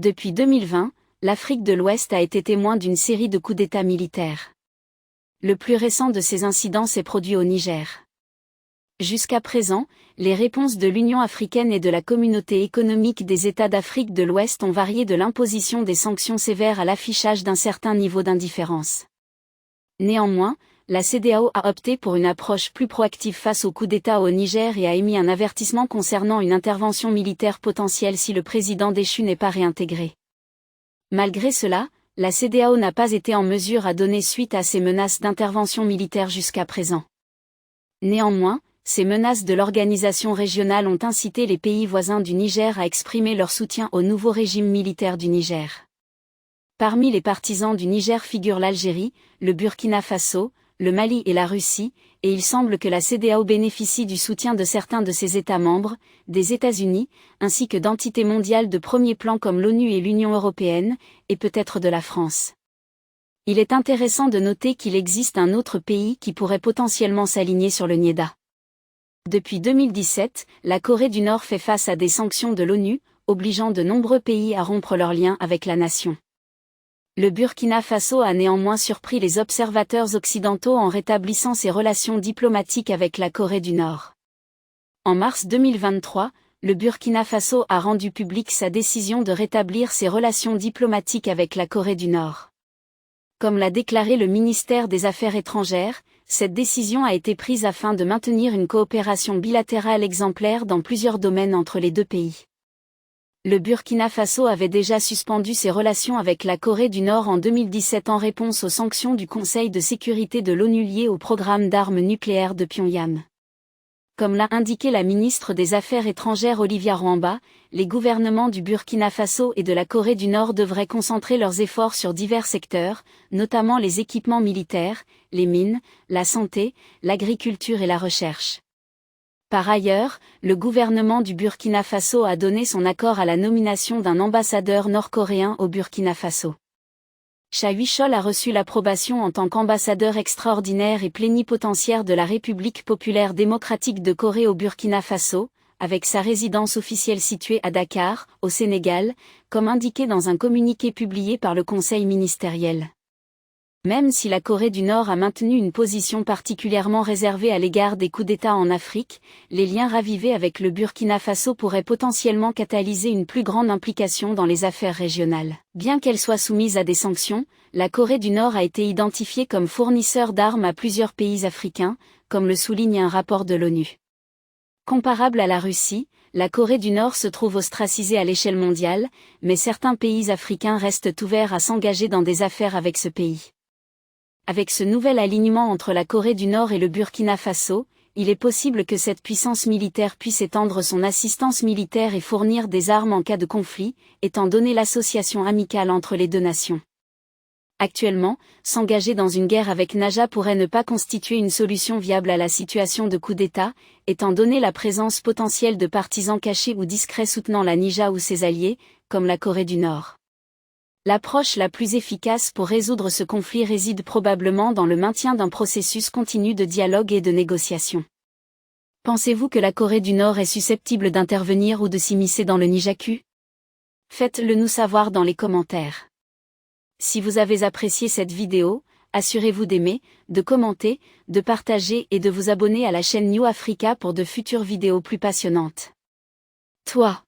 Depuis 2020, l'Afrique de l'Ouest a été témoin d'une série de coups d'État militaires. Le plus récent de ces incidents s'est produit au Niger. Jusqu'à présent, les réponses de l'Union africaine et de la Communauté économique des États d'Afrique de l'Ouest ont varié de l'imposition des sanctions sévères à l'affichage d'un certain niveau d'indifférence. Néanmoins, la CEDEAO a opté pour une approche plus proactive face aux coups d'État au Niger et a émis un avertissement concernant une intervention militaire potentielle si le président déchu n'est pas réintégré. Malgré cela, la CEDEAO n'a pas été en mesure à donner suite à ces menaces d'intervention militaire jusqu'à présent. Néanmoins, ces menaces de l'organisation régionale ont incité les pays voisins du Niger à exprimer leur soutien au nouveau régime militaire du Niger. Parmi les partisans du Niger figurent l'Algérie, le Burkina Faso, le Mali et la Russie, et il semble que la CEDEAO bénéficie du soutien de certains de ses États membres, des États-Unis, ainsi que d'entités mondiales de premier plan comme l'ONU et l'Union européenne, et peut-être de la France. Il est intéressant de noter qu'il existe un autre pays qui pourrait potentiellement s'aligner sur le NIEDA. Depuis 2017, la Corée du Nord fait face à des sanctions de l'ONU, obligeant de nombreux pays à rompre leurs liens avec la nation. Le Burkina Faso a néanmoins surpris les observateurs occidentaux en rétablissant ses relations diplomatiques avec la Corée du Nord. En mars 2023, le Burkina Faso a rendu publique sa décision de rétablir ses relations diplomatiques avec la Corée du Nord. Comme l'a déclaré le ministère des Affaires étrangères, cette décision a été prise afin de maintenir une coopération bilatérale exemplaire dans plusieurs domaines entre les deux pays. Le Burkina Faso avait déjà suspendu ses relations avec la Corée du Nord en 2017 en réponse aux sanctions du Conseil de sécurité de l'ONU liées au programme d'armes nucléaires de Pyongyang. Comme l'a indiqué la ministre des Affaires étrangères Olivia Rwamba, les gouvernements du Burkina Faso et de la Corée du Nord devraient concentrer leurs efforts sur divers secteurs, notamment les équipements militaires, les mines, la santé, l'agriculture et la recherche. Par ailleurs, le gouvernement du Burkina Faso a donné son accord à la nomination d'un ambassadeur nord-coréen au Burkina Faso. Cha Huichol a reçu l'approbation en tant qu'ambassadeur extraordinaire et plénipotentiaire de la République populaire démocratique de Corée au Burkina Faso, avec sa résidence officielle située à Dakar, au Sénégal, comme indiqué dans un communiqué publié par le Conseil ministériel. Même si la Corée du Nord a maintenu une position particulièrement réservée à l'égard des coups d'État en Afrique, les liens ravivés avec le Burkina Faso pourraient potentiellement catalyser une plus grande implication dans les affaires régionales. Bien qu'elle soit soumise à des sanctions, la Corée du Nord a été identifiée comme fournisseur d'armes à plusieurs pays africains, comme le souligne un rapport de l'ONU. Comparable à la Russie, la Corée du Nord se trouve ostracisée à l'échelle mondiale, mais certains pays africains restent ouverts à s'engager dans des affaires avec ce pays. Avec ce nouvel alignement entre la Corée du Nord et le Burkina Faso, il est possible que cette puissance militaire puisse étendre son assistance militaire et fournir des armes en cas de conflit, étant donné l'association amicale entre les deux nations. Actuellement, s'engager dans une guerre avec Naja pourrait ne pas constituer une solution viable à la situation de coup d'État, étant donné la présence potentielle de partisans cachés ou discrets soutenant la Nija ou ses alliés, comme la Corée du Nord. L'approche la plus efficace pour résoudre ce conflit réside probablement dans le maintien d'un processus continu de dialogue et de négociation. Pensez-vous que la Corée du Nord est susceptible d'intervenir ou de s'immiscer dans le Nijaku? Faites-le nous savoir dans les commentaires. Si vous avez apprécié cette vidéo, assurez-vous d'aimer, de commenter, de partager et de vous abonner à la chaîne New Africa pour de futures vidéos plus passionnantes. Toi,